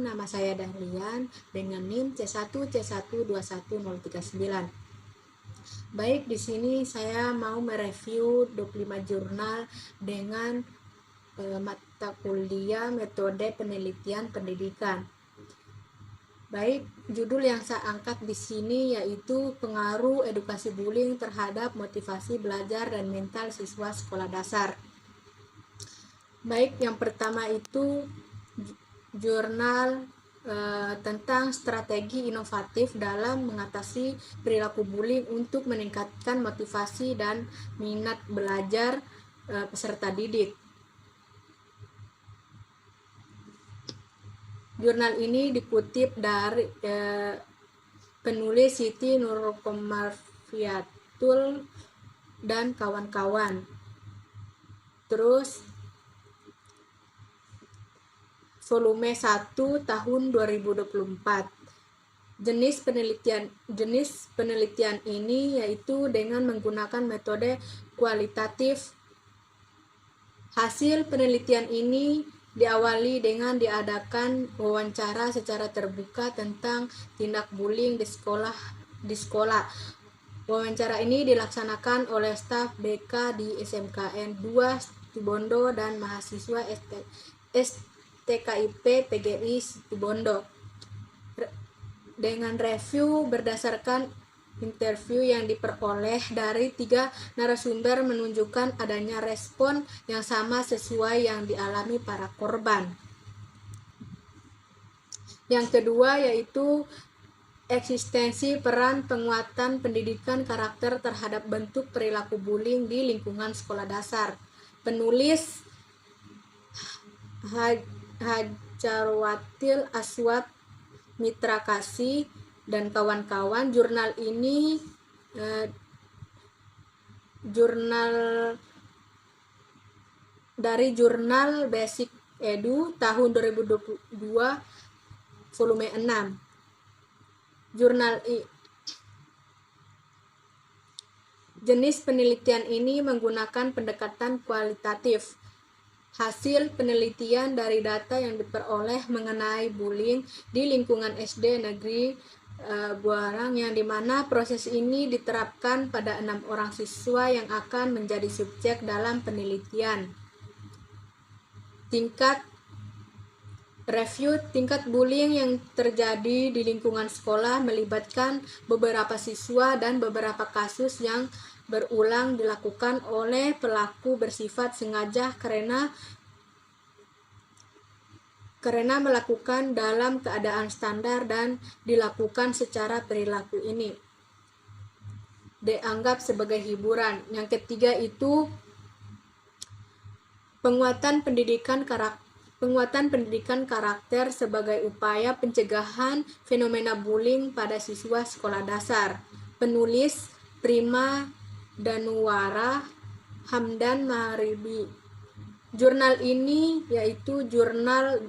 nama saya Dahlian dengan NIM C1C121039. Baik, di sini saya mau mereview 25 jurnal dengan mata kuliah metode penelitian pendidikan. Baik, judul yang saya angkat di sini yaitu pengaruh edukasi bullying terhadap motivasi belajar dan mental siswa sekolah dasar. Baik, yang pertama itu jurnal tentang strategi inovatif dalam mengatasi perilaku bullying untuk meningkatkan motivasi dan minat belajar peserta didik. Jurnal ini dikutip dari penulis Siti Nurkomarfiatul dan kawan-kawan. Terus volume 1 tahun 2024. Jenis penelitian ini yaitu dengan menggunakan metode kualitatif. Hasil penelitian ini diawali dengan diadakan wawancara secara terbuka tentang tindak bullying di sekolah. Wawancara ini dilaksanakan oleh staf BK di SMKN 2 Situbondo dan mahasiswa STKIP PGRI Situbondo. Dengan review berdasarkan interview yang diperoleh dari 3 narasumber menunjukkan adanya respon yang sama sesuai yang dialami para korban. Yang kedua yaitu eksistensi peran penguatan pendidikan karakter terhadap bentuk perilaku bullying di lingkungan sekolah dasar. Penulis Hajarwatil Aswad Mitra Kasih dan kawan-kawan. Jurnal ini dari jurnal Basic Edu tahun 2022 volume 6. Jenis penelitian ini menggunakan pendekatan kualitatif. Hasil penelitian dari data yang diperoleh mengenai bullying di lingkungan SD negeri Buarang, yang dimana proses ini diterapkan pada 6 orang siswa yang akan menjadi subjek dalam penelitian. Tingkat bullying yang terjadi di lingkungan sekolah melibatkan beberapa siswa dan beberapa kasus yang berulang dilakukan oleh pelaku bersifat sengaja karena melakukan dalam keadaan standar dan dilakukan secara perilaku ini dianggap sebagai hiburan. Yang ketiga itu penguatan pendidikan karakter sebagai upaya pencegahan fenomena bullying pada siswa sekolah dasar. Penulis Prima Danuwara Hamdan Maharibi. Jurnal ini yaitu jurnal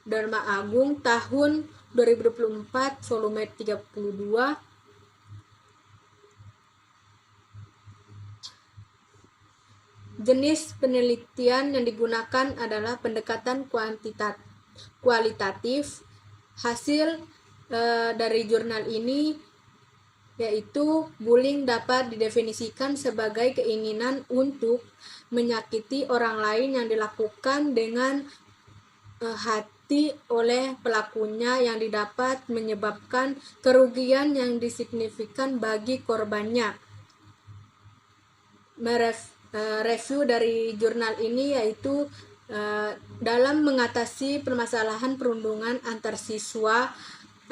Dharma Agung tahun 2024 volume 32. Jenis penelitian yang digunakan adalah pendekatan kualitatif. Hasil dari jurnal ini yaitu bullying dapat didefinisikan sebagai keinginan untuk menyakiti orang lain yang dilakukan dengan hati oleh pelakunya yang didapat menyebabkan kerugian yang signifikan bagi korbannya. Review dari jurnal ini yaitu dalam mengatasi permasalahan perundungan antar siswa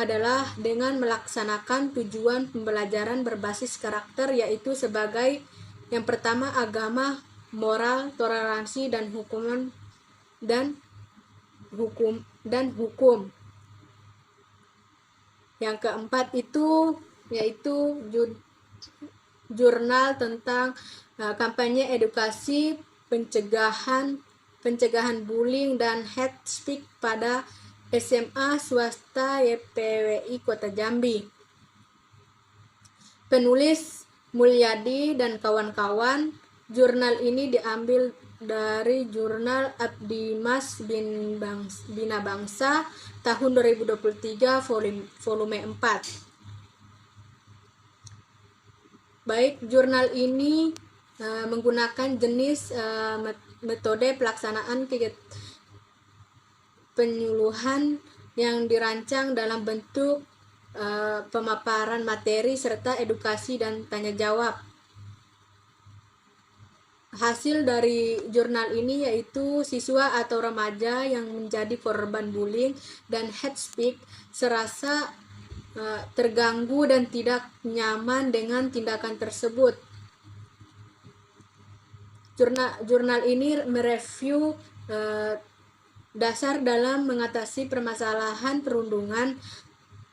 adalah dengan melaksanakan tujuan pembelajaran berbasis karakter, yaitu sebagai yang pertama agama, moral, toleransi dan hukum. Yang keempat itu yaitu jurnal tentang kampanye edukasi pencegahan bullying dan hate speech pada SMA swasta YPWI Kota Jambi. Penulis Mulyadi dan kawan-kawan. Jurnal ini diambil dari jurnal Abdimas Bina Bangsa tahun 2023 volume 4. Baik, jurnal ini menggunakan jenis metode pelaksanaan kegiatan penyuluhan yang dirancang dalam bentuk pemaparan materi serta edukasi dan tanya jawab. Hasil dari jurnal ini yaitu siswa atau remaja yang menjadi korban bullying dan hate speech serasa terganggu dan tidak nyaman dengan tindakan tersebut. Jurnal ini mereview dasar dalam mengatasi permasalahan perundungan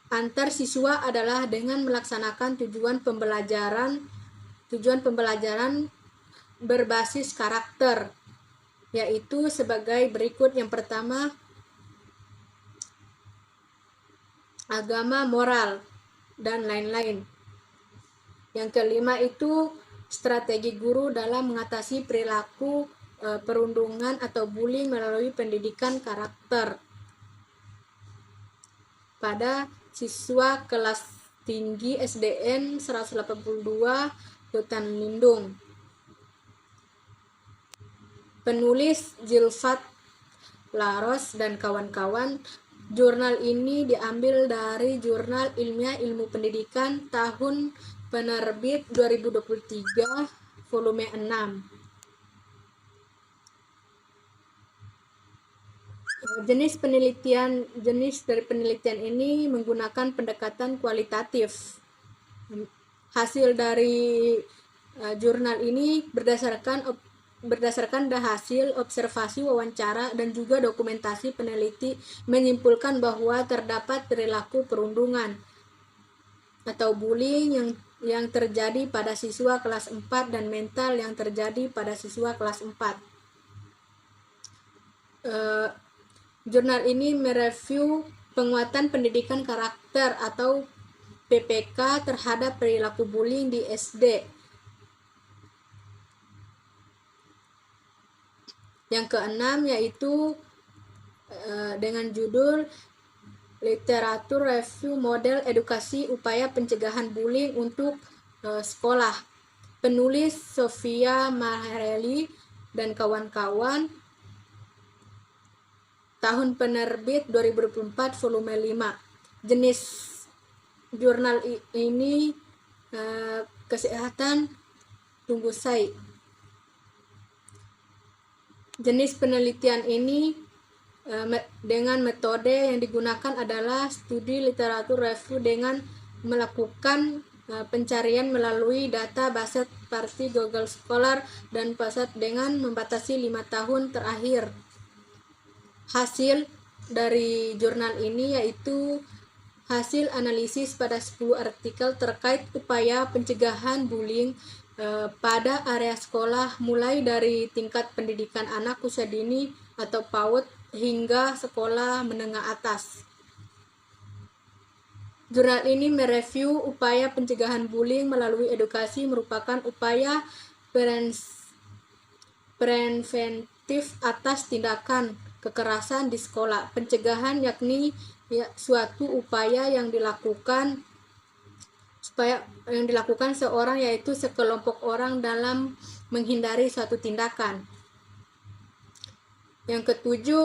antar siswa adalah dengan melaksanakan tujuan pembelajaran berbasis karakter, yaitu sebagai berikut. Yang pertama, agama, moral, dan lain-lain. Yang kelima itu strategi guru dalam mengatasi perilaku perundungan atau bullying melalui pendidikan karakter pada siswa kelas tinggi SDN 182 Hutan Lindung. Penulis Zilfat Laros dan kawan-kawan. Jurnal ini diambil dari Jurnal Ilmiah Ilmu Pendidikan tahun penerbit 2023 volume 6. Jenis dari penelitian ini menggunakan pendekatan kualitatif. Hasil dari jurnal ini berdasarkan hasil observasi, wawancara, dan juga dokumentasi peneliti menyimpulkan bahwa terdapat perilaku perundungan atau bullying yang terjadi pada siswa kelas 4 dan mental yang terjadi pada siswa kelas 4. Jurnal ini mereview penguatan pendidikan karakter atau PPK terhadap perilaku bullying di SD. Yang keenam yaitu dengan judul Literatur Review Model Edukasi Upaya Pencegahan Bullying untuk Sekolah. Penulis Sofia Mahareli dan kawan-kawan. Tahun penerbit 2024 volume 5. Jenis jurnal ini kesehatan tunggusai. Jenis penelitian ini dengan metode yang digunakan adalah studi literatur review dengan melakukan pencarian melalui data base seperti Google Scholar dan Pasat dengan membatasi 5 tahun terakhir. Hasil dari jurnal ini yaitu hasil analisis pada 10 artikel terkait upaya pencegahan bullying pada area sekolah mulai dari tingkat pendidikan anak usia dini atau PAUD hingga sekolah menengah atas. Jurnal ini mereview upaya pencegahan bullying melalui edukasi merupakan upaya preventif atas tindakan kekerasan di sekolah. Pencegahan yakni suatu upaya yang dilakukan seorang yaitu sekelompok orang dalam menghindari suatu tindakan. Yang ketujuh,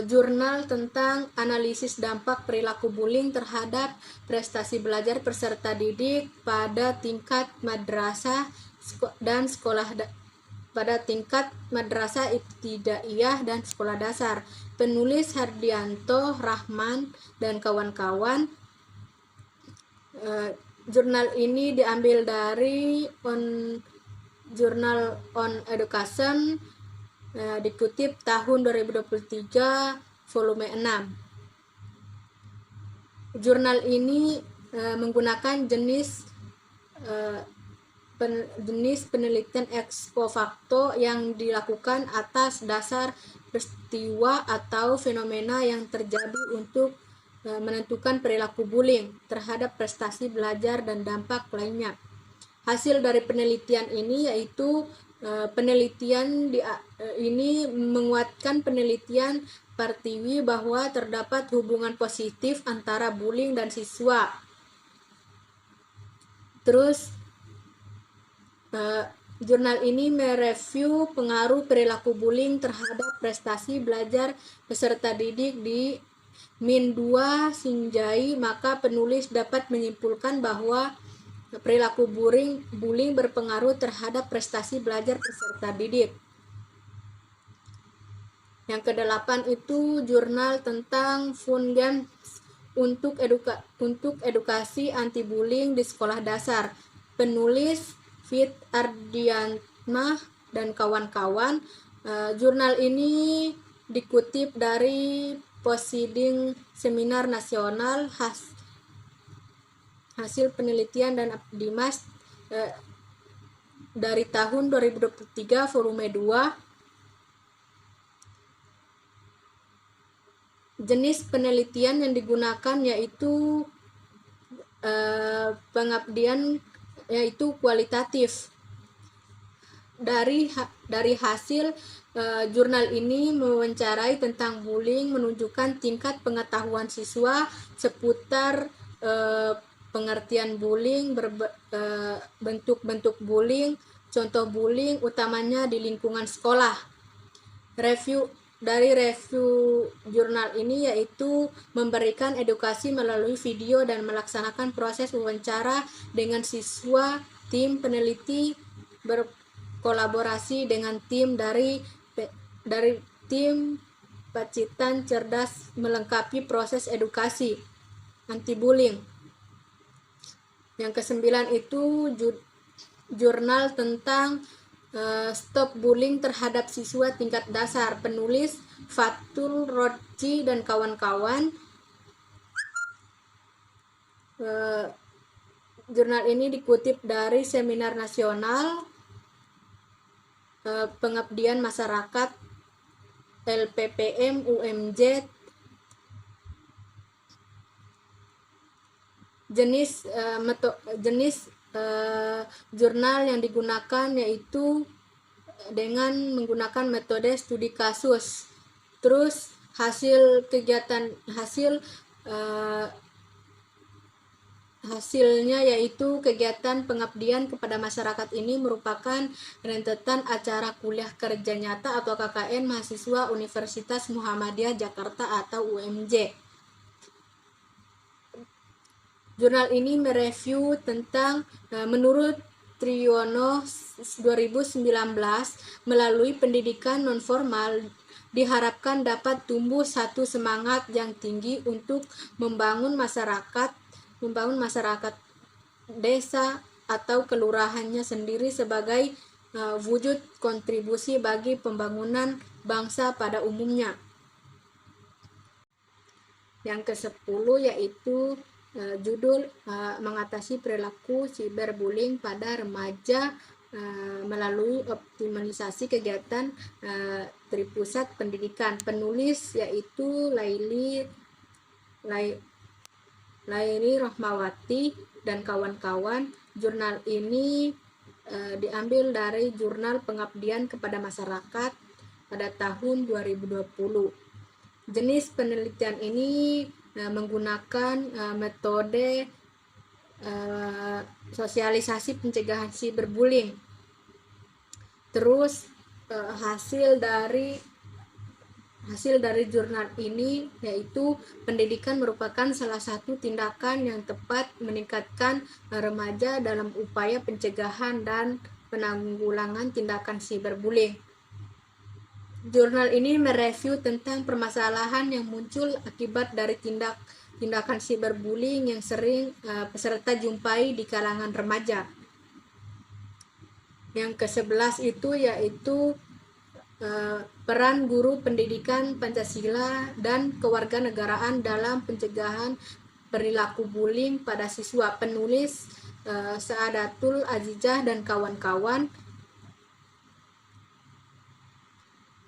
jurnal tentang analisis dampak perilaku bullying terhadap prestasi belajar peserta didik pada tingkat madrasah dan pada tingkat madrasah ibtidaiyah dan sekolah dasar. Penulis Hardianto Rahman dan kawan-kawan. Jurnal ini diambil dari Journal on Education, dikutip tahun 2023 volume 6. Jurnal ini menggunakan jenis penelitian ex post facto yang dilakukan atas dasar peristiwa atau fenomena yang terjadi untuk menentukan perilaku bullying terhadap prestasi belajar dan dampak lainnya. Hasil dari penelitian ini yaitu ini menguatkan penelitian Pertiwi bahwa terdapat hubungan positif antara bullying dan siswa. Terus jurnal ini mereview pengaruh perilaku bullying terhadap prestasi belajar peserta didik di Min 2 Sinjai, maka penulis dapat menyimpulkan bahwa perilaku bullying berpengaruh terhadap prestasi belajar peserta didik. Yang ke-8 itu jurnal tentang fun games untuk edukasi anti bullying di sekolah dasar. Penulis Fit Ardianmah dan kawan-kawan. Jurnal ini dikutip dari Proceeding Seminar Nasional hasil penelitian dan Dimas dari tahun 2023 volume 2. Jenis penelitian yang digunakan yaitu pengabdian yaitu kualitatif. Dari hasil jurnal ini mewawancarai tentang bullying, menunjukkan tingkat pengetahuan siswa seputar pengertian bullying, bentuk-bentuk bullying, contoh bullying utamanya di lingkungan sekolah. Review jurnal ini yaitu memberikan edukasi melalui video dan melaksanakan proses wawancara dengan siswa. Tim peneliti berkolaborasi dengan tim dari tim Pacitan Cerdas melengkapi proses edukasi anti bullying. Yang ke-9 itu jurnal tentang Stop Bullying terhadap siswa tingkat dasar. Penulis Fatul Rodji dan kawan-kawan. Jurnal ini dikutip dari Seminar Nasional Pengabdian Masyarakat LPPM UMJ. Jenis jurnal yang digunakan yaitu dengan menggunakan metode studi kasus. Terus hasilnya yaitu kegiatan pengabdian kepada masyarakat ini merupakan rentetan acara kuliah kerja nyata atau KKN mahasiswa Universitas Muhammadiyah Jakarta atau UMJ. Jurnal ini mereview tentang menurut Triyono 2019, melalui pendidikan nonformal diharapkan dapat tumbuh satu semangat yang tinggi untuk membangun masyarakat desa atau kelurahannya sendiri sebagai wujud kontribusi bagi pembangunan bangsa pada umumnya. Yang ke-10 yaitu judul mengatasi perilaku cyberbullying pada remaja melalui optimalisasi kegiatan Tripusat Pendidikan. Penulis yaitu Laili Rohmawati dan kawan-kawan. Jurnal ini diambil dari Jurnal Pengabdian kepada Masyarakat pada tahun 2020. Jenis penelitian ini menggunakan metode sosialisasi pencegahan cyberbullying. Terus hasil dari jurnal ini yaitu pendidikan merupakan salah satu tindakan yang tepat meningkatkan remaja dalam upaya pencegahan dan penanggulangan tindakan cyberbullying. Jurnal ini mereview tentang permasalahan yang muncul akibat dari tindakan cyberbullying yang sering peserta jumpai di kalangan remaja. Yang ke-11 itu yaitu peran guru pendidikan Pancasila dan kewarganegaraan dalam pencegahan perilaku bullying pada siswa. Penulis Saadatul Azizah dan kawan-kawan.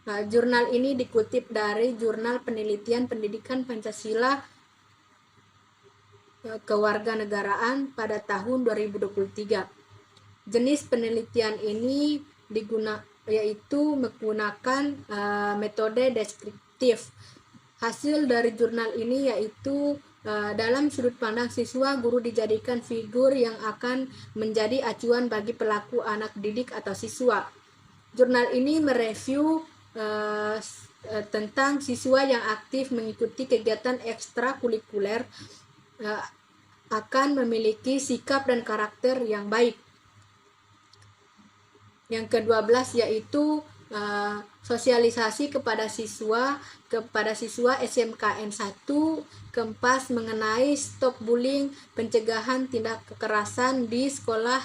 Jurnal ini dikutip dari Jurnal Penelitian Pendidikan Pancasila Kewarganegaraan pada tahun 2023. Jenis penelitian ini yaitu menggunakan metode deskriptif. Hasil dari jurnal ini yaitu dalam sudut pandang siswa, guru dijadikan figur yang akan menjadi acuan bagi pelaku anak didik atau siswa. Jurnal ini mereview tentang siswa yang aktif mengikuti kegiatan ekstrakurikuler akan memiliki sikap dan karakter yang baik. Yang ke-12 yaitu sosialisasi kepada siswa SMKN 1 Kempas mengenai stop bullying, pencegahan tindak kekerasan di sekolah,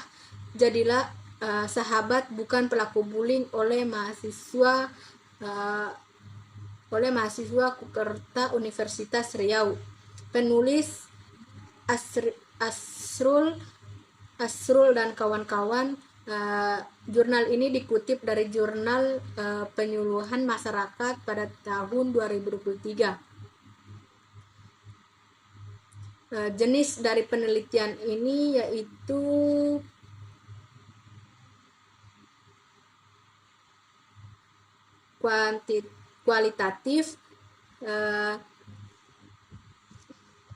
jadilah sahabat bukan pelaku bullying oleh mahasiswa Kukerta Universitas Riau. Penulis Asrul dan kawan-kawan. Jurnal ini dikutip dari Jurnal Penyuluhan Masyarakat pada tahun 2023. Jenis dari penelitian ini yaitu kualitatif.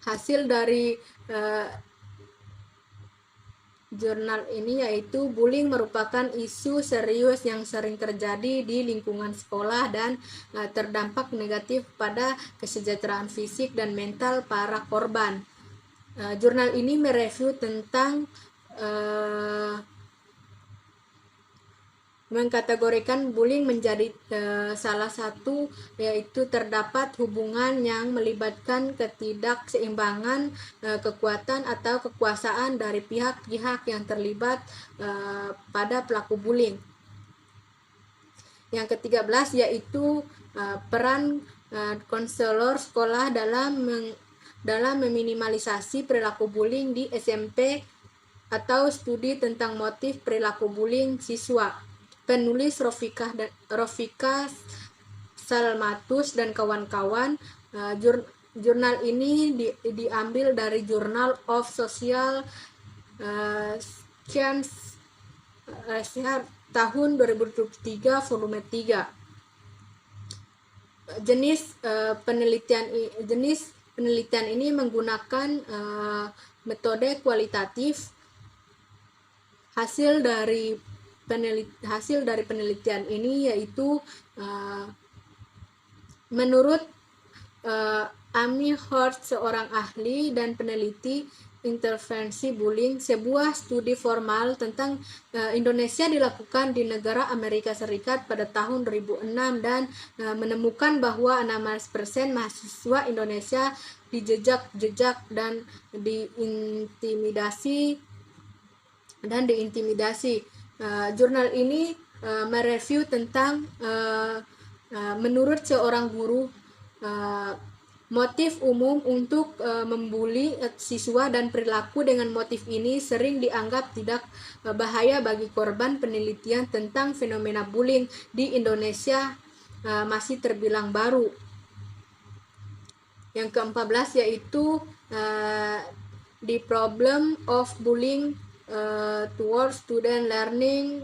Hasil dari jurnal ini yaitu bullying merupakan isu serius yang sering terjadi di lingkungan sekolah dan terdampak negatif pada kesejahteraan fisik dan mental para korban. Jurnal ini mereview tentang mengkategorikan bullying menjadi salah satu, yaitu terdapat hubungan yang melibatkan ketidakseimbangan kekuatan atau kekuasaan dari pihak-pihak yang terlibat pada pelaku bullying. Yang ke-13 yaitu peran konselor sekolah dalam meminimalisasi perilaku bullying di SMP atau studi tentang motif perilaku bullying siswa. Penulis Rofika Salmatus dan kawan-kawan. Jurnal ini diambil dari Journal of Social Science tahun 2023 volume 3. Jenis penelitian ini menggunakan metode kualitatif. Hasil dari penelitian ini yaitu menurut Amy Hort, seorang ahli dan peneliti intervensi bullying, sebuah studi formal tentang Indonesia dilakukan di negara Amerika Serikat pada tahun 2006 dan menemukan bahwa 16% mahasiswa Indonesia dijejak dan diintimidasi. Jurnal ini mereview tentang menurut seorang guru motif umum untuk membuli siswa dan perilaku dengan motif ini sering dianggap tidak bahaya bagi korban. Penelitian tentang fenomena bullying di Indonesia masih terbilang baru. Yang ke-14 yaitu the problem of bullying towards student learning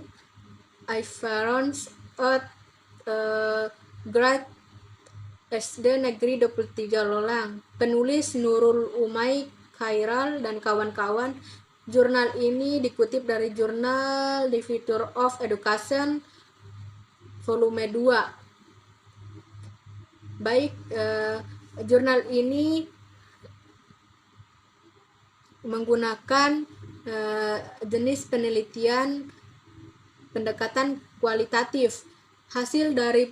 environments at grade SD Negeri 23 Lolang. Penulis Nurul Umay Khairal dan kawan-kawan. Jurnal ini dikutip dari Jurnal The Future of Education volume 2. Jurnal ini menggunakan jenis penelitian pendekatan kualitatif. Hasil dari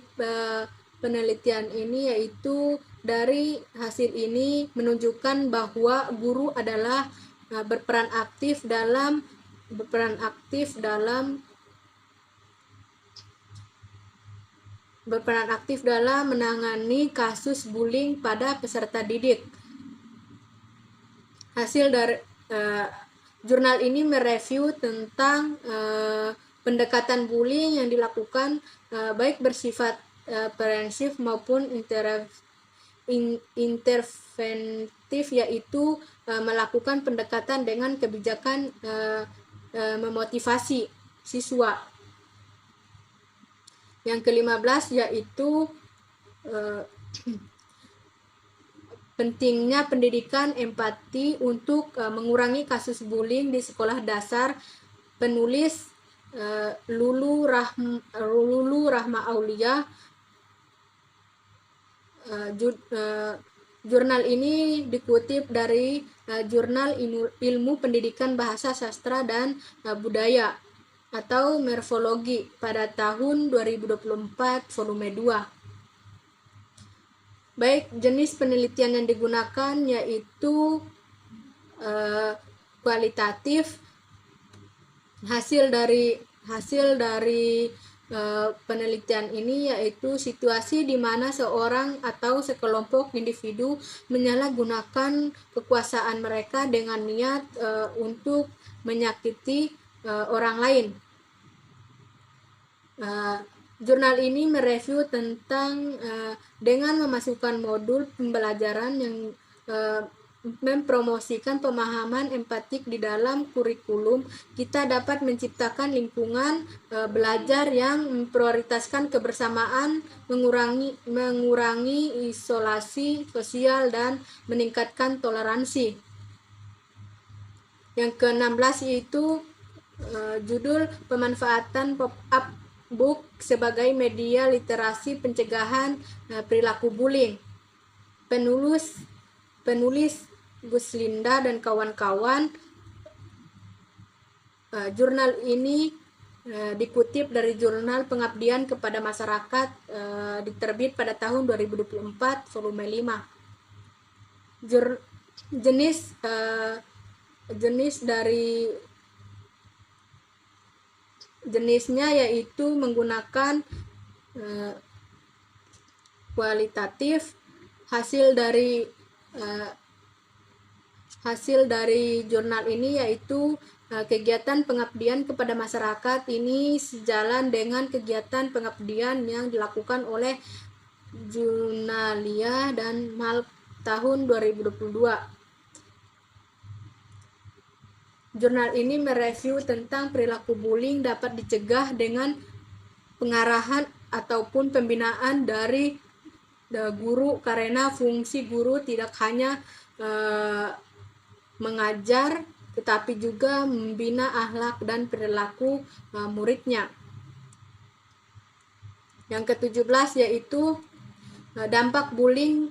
penelitian ini yaitu dari hasil ini menunjukkan bahwa guru adalah berperan aktif dalam menangani kasus bullying pada peserta didik. Hasil dari jurnal ini mereview tentang pendekatan bullying yang dilakukan baik bersifat preventif maupun interventif, yaitu melakukan pendekatan dengan kebijakan memotivasi siswa. Yang ke-15 yaitu pentingnya pendidikan empati untuk mengurangi kasus bullying di sekolah dasar. Penulis Lulu Rahma Aulia. Jurnal ini dikutip dari Jurnal Ilmu Pendidikan Bahasa Sastra dan Budaya atau Morfologi pada tahun 2024 volume 2. Baik, jenis penelitian yang digunakan yaitu kualitatif. Hasil dari penelitian ini yaitu situasi di mana seorang atau sekelompok individu menyalahgunakan kekuasaan mereka dengan niat untuk menyakiti orang lain. Jurnal ini mereview tentang dengan memasukkan modul pembelajaran yang mempromosikan pemahaman empatik di dalam kurikulum, kita dapat menciptakan lingkungan belajar yang memprioritaskan kebersamaan, mengurangi isolasi sosial, dan meningkatkan toleransi. Yang ke-16 yaitu judul pemanfaatan pop-up book sebagai media literasi pencegahan perilaku bullying. Penulis Guslinda dan kawan-kawan. Jurnal ini dikutip dari Jurnal Pengabdian kepada Masyarakat, diterbit pada tahun 2024 volume 5. Jenisnya yaitu menggunakan kualitatif. Hasil dari jurnal ini yaitu kegiatan pengabdian kepada masyarakat ini sejalan dengan kegiatan pengabdian yang dilakukan oleh Junalia dan Malk tahun 2022. Jurnal ini mereview tentang perilaku bullying dapat dicegah dengan pengarahan ataupun pembinaan dari guru, karena fungsi guru tidak hanya mengajar tetapi juga membina akhlak dan perilaku muridnya. Yang ke-17 yaitu dampak bullying,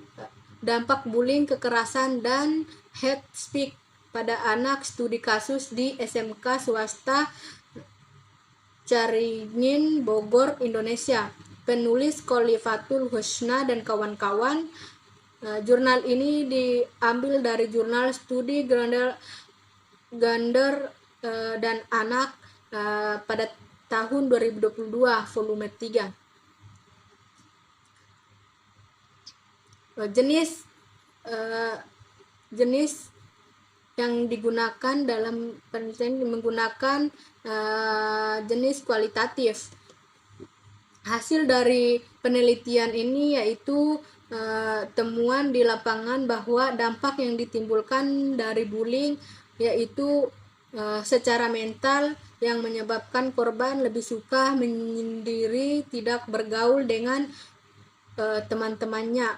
kekerasan dan hate speech pada anak, studi kasus di SMK swasta Caringin, Bogor, Indonesia. Penulis Khalifatul Husna dan kawan-kawan. Jurnal ini diambil dari Jurnal Studi Gender dan Anak pada tahun 2022 volume 3. Jenis yang digunakan dalam penelitian menggunakan jenis kualitatif. Hasil dari penelitian ini yaitu temuan di lapangan bahwa dampak yang ditimbulkan dari bullying yaitu secara mental yang menyebabkan korban lebih suka menyendiri, tidak bergaul dengan teman-temannya.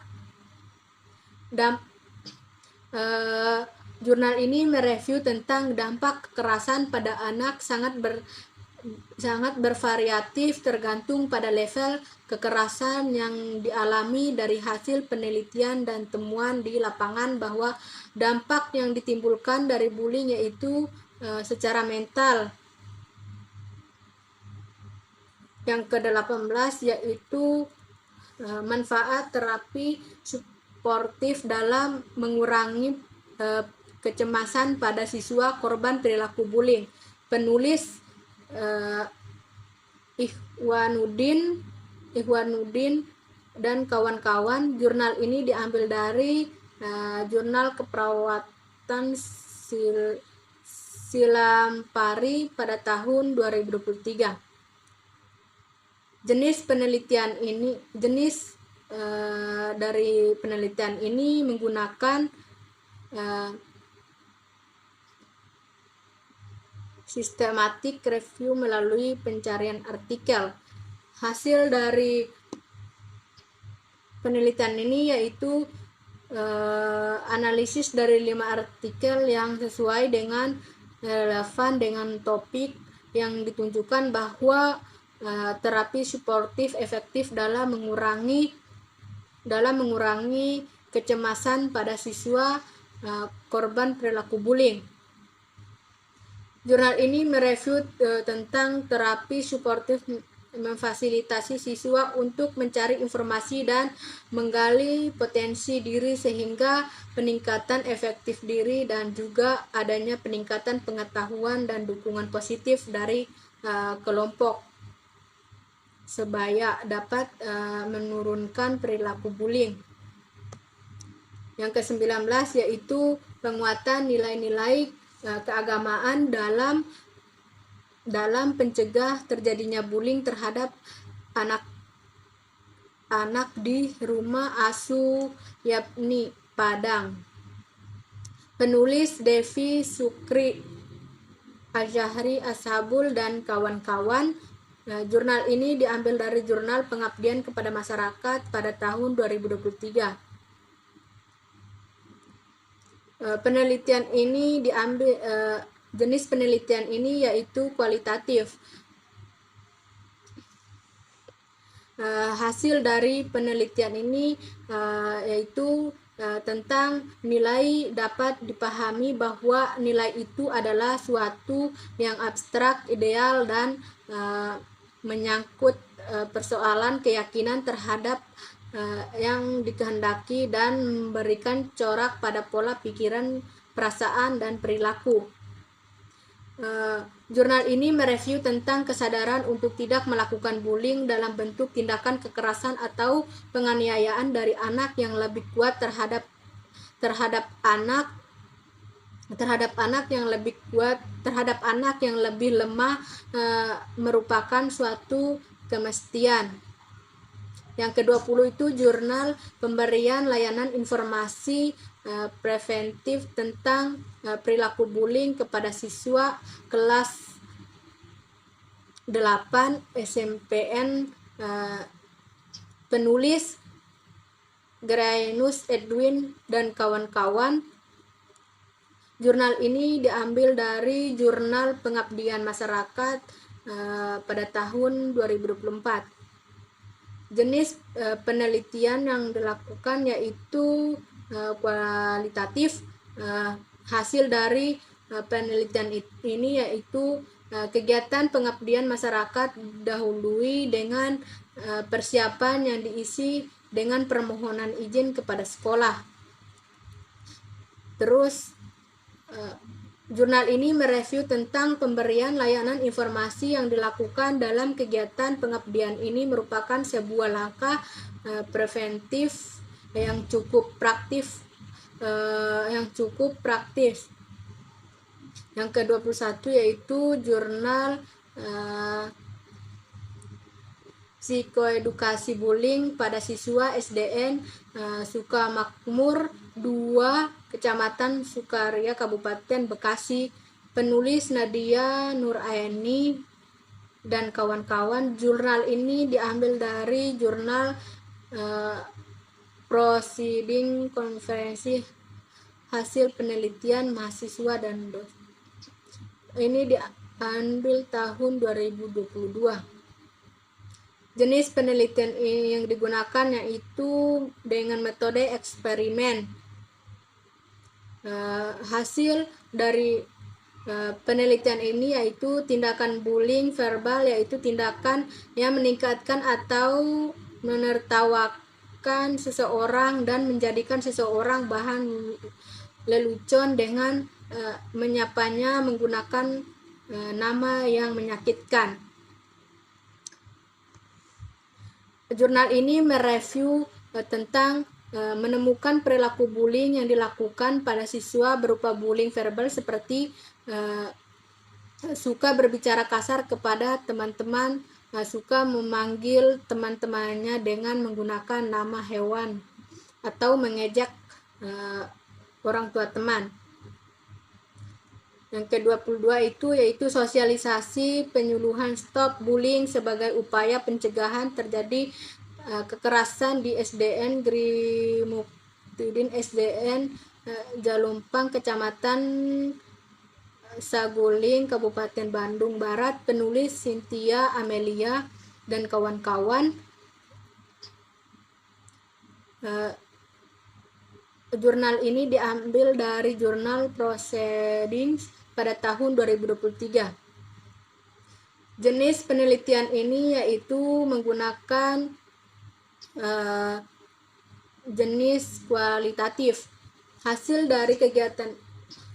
Jurnal ini mereview tentang dampak kekerasan pada anak sangat bervariatif tergantung pada level kekerasan yang dialami. Dari hasil penelitian dan temuan di lapangan bahwa dampak yang ditimbulkan dari bullying yaitu secara mental. Yang ke-18 yaitu manfaat terapi suportif dalam mengurangi kecemasan pada siswa korban perilaku bullying. Penulis Ikhwanuddin dan kawan-kawan. Jurnal ini diambil dari Jurnal Keperawatan Silampari pada tahun 2023. Jenis dari penelitian ini menggunakan systematic review melalui pencarian artikel. Hasil dari penelitian ini yaitu analisis dari 5 artikel yang sesuai dengan relevan dengan topik yang ditunjukkan bahwa terapi suportif efektif dalam mengurangi kecemasan pada siswa korban perilaku bullying. Jurnal ini mereview tentang terapi suportif memfasilitasi siswa untuk mencari informasi dan menggali potensi diri sehingga peningkatan efektif diri dan juga adanya peningkatan pengetahuan dan dukungan positif dari kelompok sebaya dapat menurunkan perilaku bullying. Yang ke-19 yaitu penguatan nilai-nilai keagamaan dalam pencegah terjadinya bullying terhadap anak di Rumah Asuh Yapni Padang. Penulis Devi Sukri Azhari Ashabul dan kawan-kawan. Jurnal ini diambil dari Jurnal Pengabdian kepada Masyarakat pada tahun 2023. Penelitian ini jenis penelitian ini yaitu kualitatif. Hasil dari penelitian ini yaitu tentang nilai dapat dipahami bahwa nilai itu adalah suatu yang abstrak, ideal, dan menyangkut persoalan keyakinan terhadap yang dikehendaki dan memberikan corak pada pola pikiran, perasaan, dan perilaku. Jurnal ini mereview tentang kesadaran untuk tidak melakukan bullying dalam bentuk tindakan kekerasan atau penganiayaan dari anak yang lebih kuat terhadap anak yang lebih lemah merupakan suatu kemestian. Yang ke-20 itu jurnal pemberian layanan informasi preventif tentang perilaku bullying kepada siswa kelas 8 SMPN. Penulis Grainus Edwin dan kawan-kawan. Jurnal ini diambil dari Jurnal Pengabdian Masyarakat pada tahun 2024. Jenis penelitian yang dilakukan yaitu kualitatif. Hasil dari penelitian ini yaitu kegiatan pengabdian masyarakat dahului dengan persiapan yang diisi dengan permohonan izin kepada sekolah. Terus jurnal ini mereview tentang pemberian layanan informasi yang dilakukan dalam kegiatan pengabdian ini merupakan sebuah langkah preventif yang cukup praktis. Yang ke-21 yaitu jurnal psikoedukasi bullying pada siswa SDN Sukamakmur 2 Kecamatan Sukaria Kabupaten Bekasi. Penulis Nadia Nuraini dan kawan-kawan. Jurnal ini diambil dari Jurnal Proceeding Konferensi Hasil Penelitian Mahasiswa dan Dosen. Ini diambil tahun 2022. Jenis penelitian yang digunakan yaitu dengan metode eksperimen. Hasil dari penelitian ini yaitu tindakan bullying verbal, yaitu tindakan yang meningkatkan atau menertawakan seseorang dan menjadikan seseorang bahan lelucon dengan menyapanya menggunakan nama yang menyakitkan. Jurnal ini mereview tentang menemukan perilaku bullying yang dilakukan pada siswa berupa bullying verbal seperti suka berbicara kasar kepada teman-teman, suka memanggil teman-temannya dengan menggunakan nama hewan, atau mengejek orang tua teman. Yang ke-22 itu yaitu sosialisasi penyuluhan stop bullying sebagai upaya pencegahan terjadi kekerasan di SDN Grimuktidin SDN Jalumpang, Kecamatan Saguling, Kabupaten Bandung Barat. Penulis Cynthia Amelia dan kawan-kawan. Jurnal ini diambil dari jurnal Proceedings pada tahun 2023. Jenis penelitian ini yaitu menggunakan jenis kualitatif.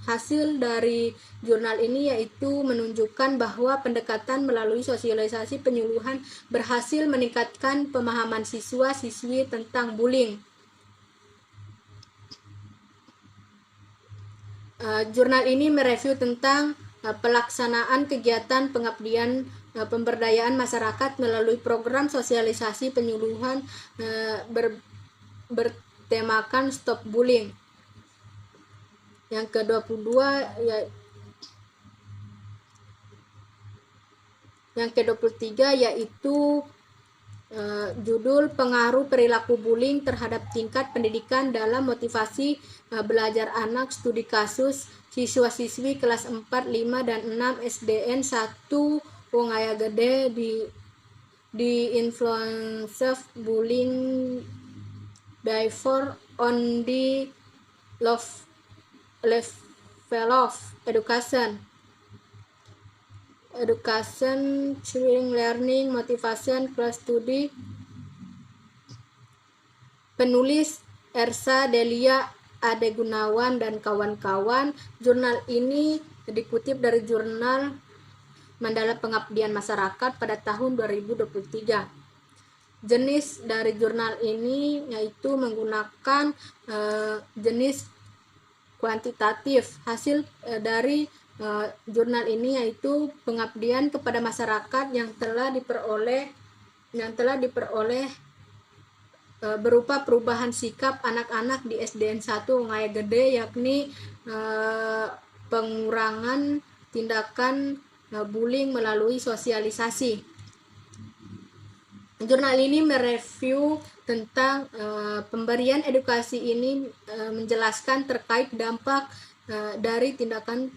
Hasil dari jurnal ini yaitu menunjukkan bahwa pendekatan melalui sosialisasi penyuluhan berhasil meningkatkan pemahaman siswa-siswi tentang bullying. Jurnal ini mereview tentang pelaksanaan kegiatan pengabdian pemberdayaan masyarakat melalui program sosialisasi penyuluhan bertemakan Stop Bullying. Yang ke-22 yang ke-23 yaitu judul pengaruh perilaku bullying terhadap tingkat pendidikan dalam motivasi belajar anak, studi kasus siswa-siswi kelas 4, 5, dan 6 SDN 1 Wongaya Gede di influence of bullying before on the level of education, sharing, learning, motivation, class study. Penulis Ersa Delia Ade Gunawan dan kawan-kawan. Jurnal ini dikutip dari jurnal Mandala Pengabdian Masyarakat pada tahun 2023. Jenis dari jurnal ini yaitu menggunakan jenis kuantitatif. Hasil dari jurnal ini yaitu pengabdian kepada masyarakat yang telah diperoleh berupa perubahan sikap anak-anak di SDN 1 Wongaya Gede, yakni pengurangan tindakan bullying melalui sosialisasi. Jurnal ini mereview tentang pemberian edukasi ini, menjelaskan terkait dampak dari tindakan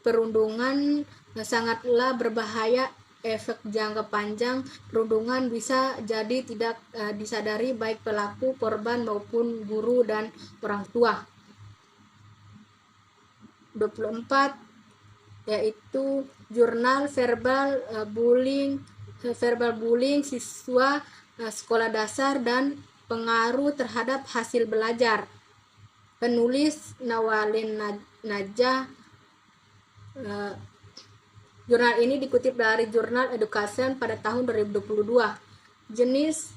perundungan sangatlah berbahaya. Efek jangka panjang perundungan bisa jadi tidak disadari baik pelaku, korban maupun guru dan orang tua. 24 yaitu jurnal verbal bullying siswa sekolah dasar dan pengaruh terhadap hasil belajar. Penulis Nawalin Najah. Jurnal ini dikutip dari jurnal Education pada tahun 2022. Jenis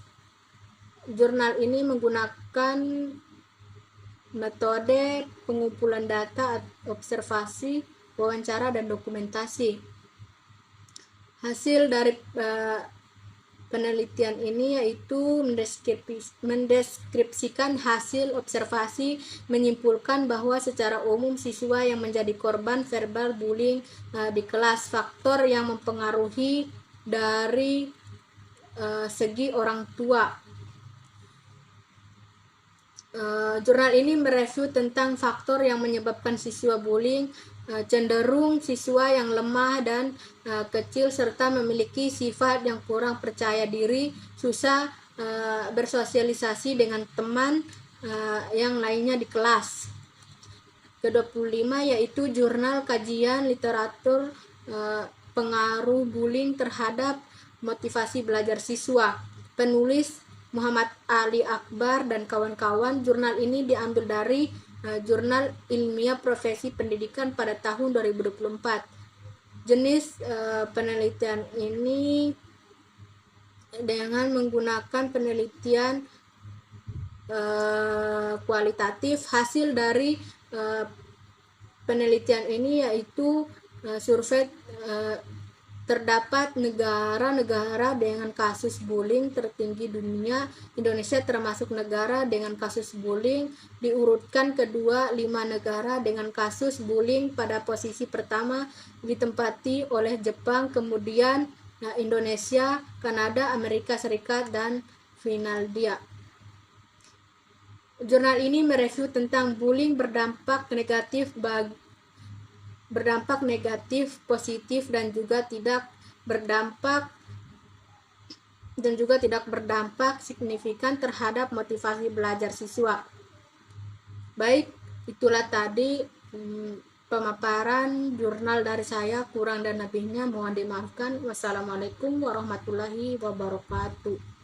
jurnal ini menggunakan metode pengumpulan data, observasi, wawancara, dan dokumentasi. Hasil dari penelitian ini yaitu mendeskripsikan hasil observasi, menyimpulkan bahwa secara umum siswa yang menjadi korban verbal bullying di kelas. Faktor yang mempengaruhi dari segi orang tua. Jurnal ini mereview tentang faktor yang menyebabkan siswa bullying, cenderung siswa yang lemah dan kecil serta memiliki sifat yang kurang percaya diri, susah bersosialisasi dengan teman yang lainnya di kelas. Ke-25 yaitu jurnal kajian literatur pengaruh bullying terhadap motivasi belajar siswa. Penulis Muhammad Ali Akbar dan kawan-kawan. Jurnal ini diambil dari Jurnal Ilmiah Profesi Pendidikan pada tahun 2024. Jenis penelitian ini dengan menggunakan penelitian kualitatif. Hasil dari penelitian ini yaitu survei Terdapat negara-negara dengan kasus bullying tertinggi dunia. Indonesia termasuk negara dengan kasus bullying. Diurutkan kedua, 5 negara dengan kasus bullying. Pada posisi pertama ditempati oleh Jepang, kemudian Indonesia, Kanada, Amerika Serikat, dan Finlandia. Jurnal ini mereview tentang bullying berdampak negatif, positif, dan juga tidak berdampak signifikan terhadap motivasi belajar siswa. Baik, itulah tadi pemaparan jurnal dari saya. Kurang dan lebihnya mohon dimaafkan. Wassalamualaikum warahmatullahi wabarakatuh.